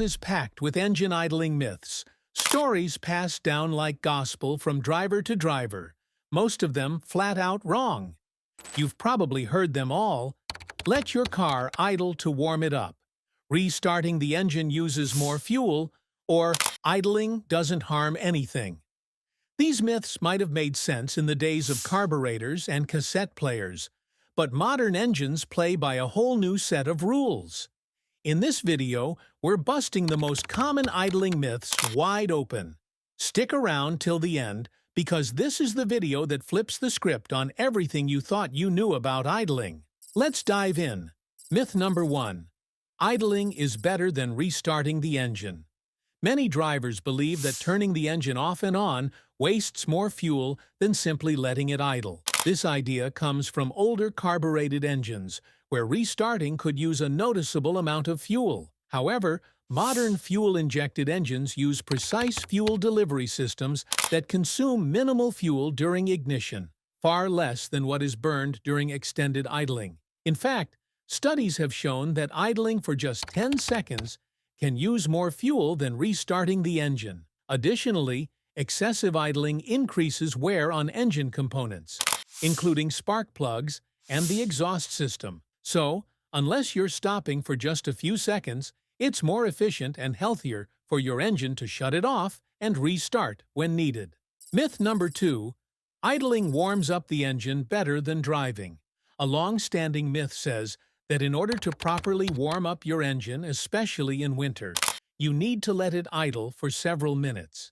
world is packed with engine idling myths, stories passed down like gospel from driver to driver, most of them flat out wrong. You've probably heard them all. Let your car idle to warm it up. Restarting the engine uses more fuel, or idling doesn't harm anything. These myths might have made sense in the days of carburetors and cassette players, but modern engines play by a whole new set of rules. In this video, we're busting the most common idling myths wide open. Stick around till the end, because this is the video that flips the script on everything you thought you knew about idling. Let's dive in. Myth number 1. Idling is better than restarting the engine. Many drivers believe that turning the engine off and on wastes more fuel than simply letting it idle. This idea comes from older carbureted engines, where restarting could use a noticeable amount of fuel. However, modern fuel-injected engines use precise fuel delivery systems that consume minimal fuel during ignition, far less than what is burned during extended idling. In fact, studies have shown that idling for just 10 seconds can use more fuel than restarting the engine. Additionally, excessive idling increases wear on engine components, including spark plugs and the exhaust system. So, unless you're stopping for just a few seconds, it's more efficient and healthier for your engine to shut it off and restart when needed. Myth number 2. Idling warms up the engine better than driving. A long-standing myth says that in order to properly warm up your engine, especially in winter, you need to let it idle for several minutes.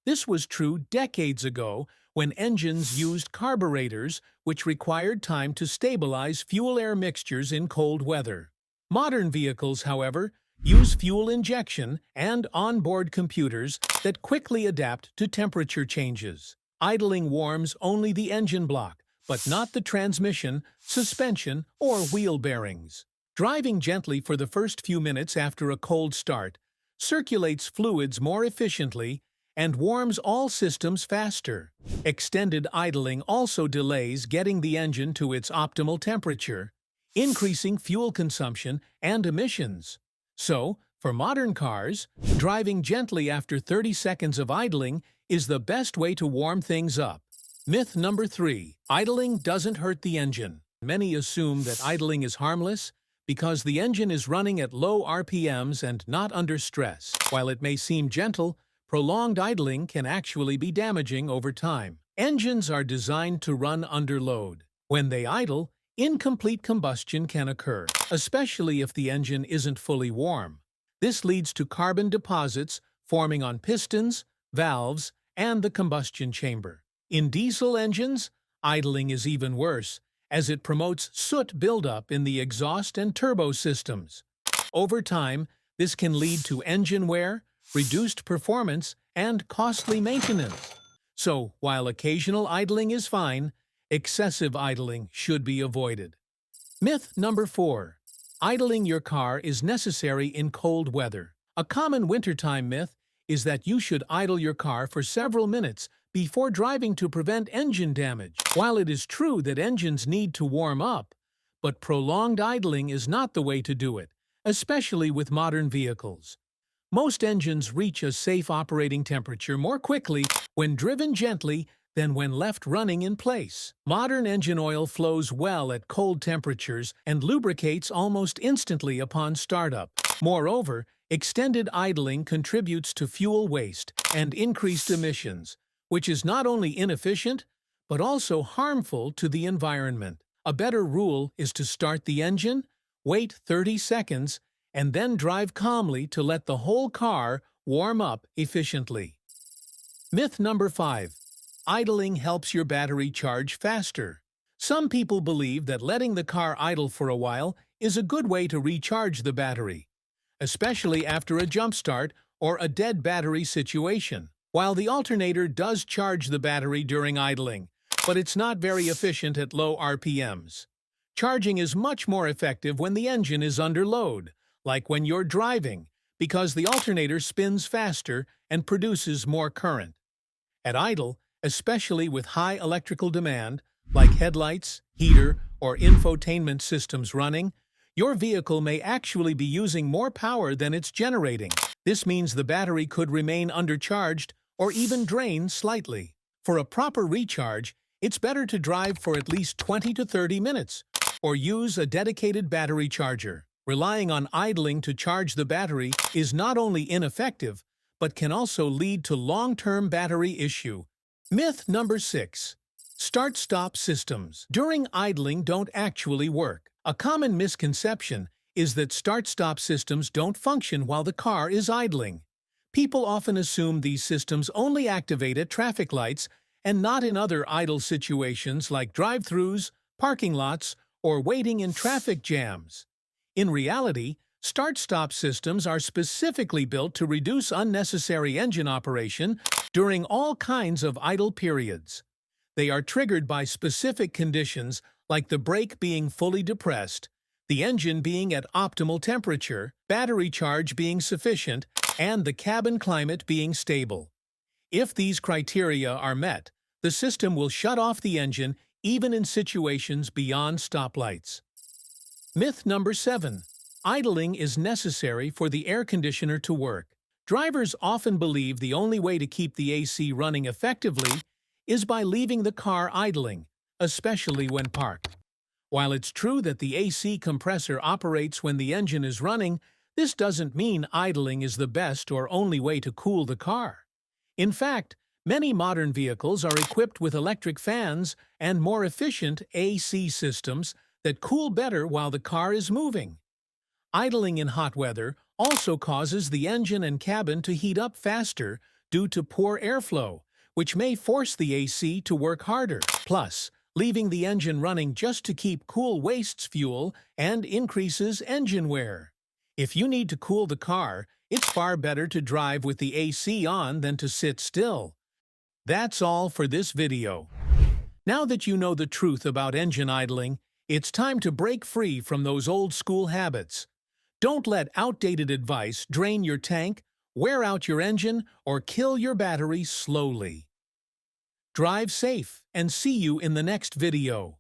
This was true decades ago when engines used carburetors, which required time to stabilize fuel-air mixtures in cold weather. Modern vehicles, however, use fuel injection and onboard computers that quickly adapt to temperature changes. Idling warms only the engine block, but not the transmission, suspension, or wheel bearings. Driving gently for the first few minutes after a cold start circulates fluids more efficiently and warms all systems faster. Extended idling also delays getting the engine to its optimal temperature, increasing fuel consumption and emissions. So, for modern cars, driving gently after 30 seconds of idling is the best way to warm things up. Myth number 3. Idling doesn't hurt the engine. Many assume that idling is harmless because the engine is running at low RPMs and not under stress. While it may seem gentle, prolonged idling can actually be damaging over time. Engines are designed to run under load. When they idle, incomplete combustion can occur, especially if the engine isn't fully warm. This leads to carbon deposits forming on pistons, valves, and the combustion chamber. In diesel engines, idling is even worse, as it promotes soot buildup in the exhaust and turbo systems. Over time, this can lead to engine wear, reduced performance, and costly maintenance. So, while occasional idling is fine, excessive idling should be avoided. Myth number 4. Idling your car is necessary in cold weather. A common wintertime myth is that you should idle your car for several minutes before driving to prevent engine damage. While it is true that engines need to warm up, but prolonged idling is not the way to do it, especially with modern vehicles. Most engines reach a safe operating temperature more quickly when driven gently than when left running in place. Modern engine oil flows well at cold temperatures and lubricates almost instantly upon startup. Moreover, extended idling contributes to fuel waste and increased emissions, which is not only inefficient, but also harmful to the environment. A better rule is to start the engine, wait 30 seconds, and then drive calmly to let the whole car warm up efficiently. Myth number 5. Idling helps your battery charge faster. Some people believe that letting the car idle for a while is a good way to recharge the battery, especially after a jump start or a dead battery situation. While the alternator does charge the battery during idling, but it's not very efficient at low RPMs. Charging is much more effective when the engine is under load, like when you're driving, because the alternator spins faster and produces more current. At idle, especially with high electrical demand, like headlights, heater, or infotainment systems running, Your vehicle may actually be using more power than it's generating. This means the battery could remain undercharged or even drain slightly. For a proper recharge, it's better to drive for at least 20 to 30 minutes or use a dedicated battery charger. Relying on idling to charge the battery is not only ineffective, but can also lead to long-term battery issue. Myth number 6. Start-stop systems during idling don't actually work. A common misconception is that start-stop systems don't function while the car is idling. People often assume these systems only activate at traffic lights and not in other idle situations like drive-thrus, parking lots, or waiting in traffic jams. In reality, start-stop systems are specifically built to reduce unnecessary engine operation during all kinds of idle periods. They are triggered by specific conditions like the brake being fully depressed, the engine being at optimal temperature, battery charge being sufficient, and the cabin climate being stable. If these criteria are met, the system will shut off the engine even in situations beyond stoplights. Myth number 7. Idling is necessary for the air conditioner to work. Drivers often believe the only way to keep the AC running effectively is by leaving the car idling, especially when parked. While it's true that the AC compressor operates when the engine is running, this doesn't mean idling is the best or only way to cool the car. In fact, many modern vehicles are equipped with electric fans and more efficient AC systems that cool better while the car is moving. Idling in hot weather also causes the engine and cabin to heat up faster due to poor airflow, which may force the AC to work harder. Plus, leaving the engine running just to keep cool wastes fuel and increases engine wear. If you need to cool the car, it's far better to drive with the AC on than to sit still. That's all for this video. Now that you know the truth about engine idling, it's time to break free from those old-school habits. Don't let outdated advice drain your tank, wear out your engine, or kill your battery slowly. Drive safe and see you in the next video.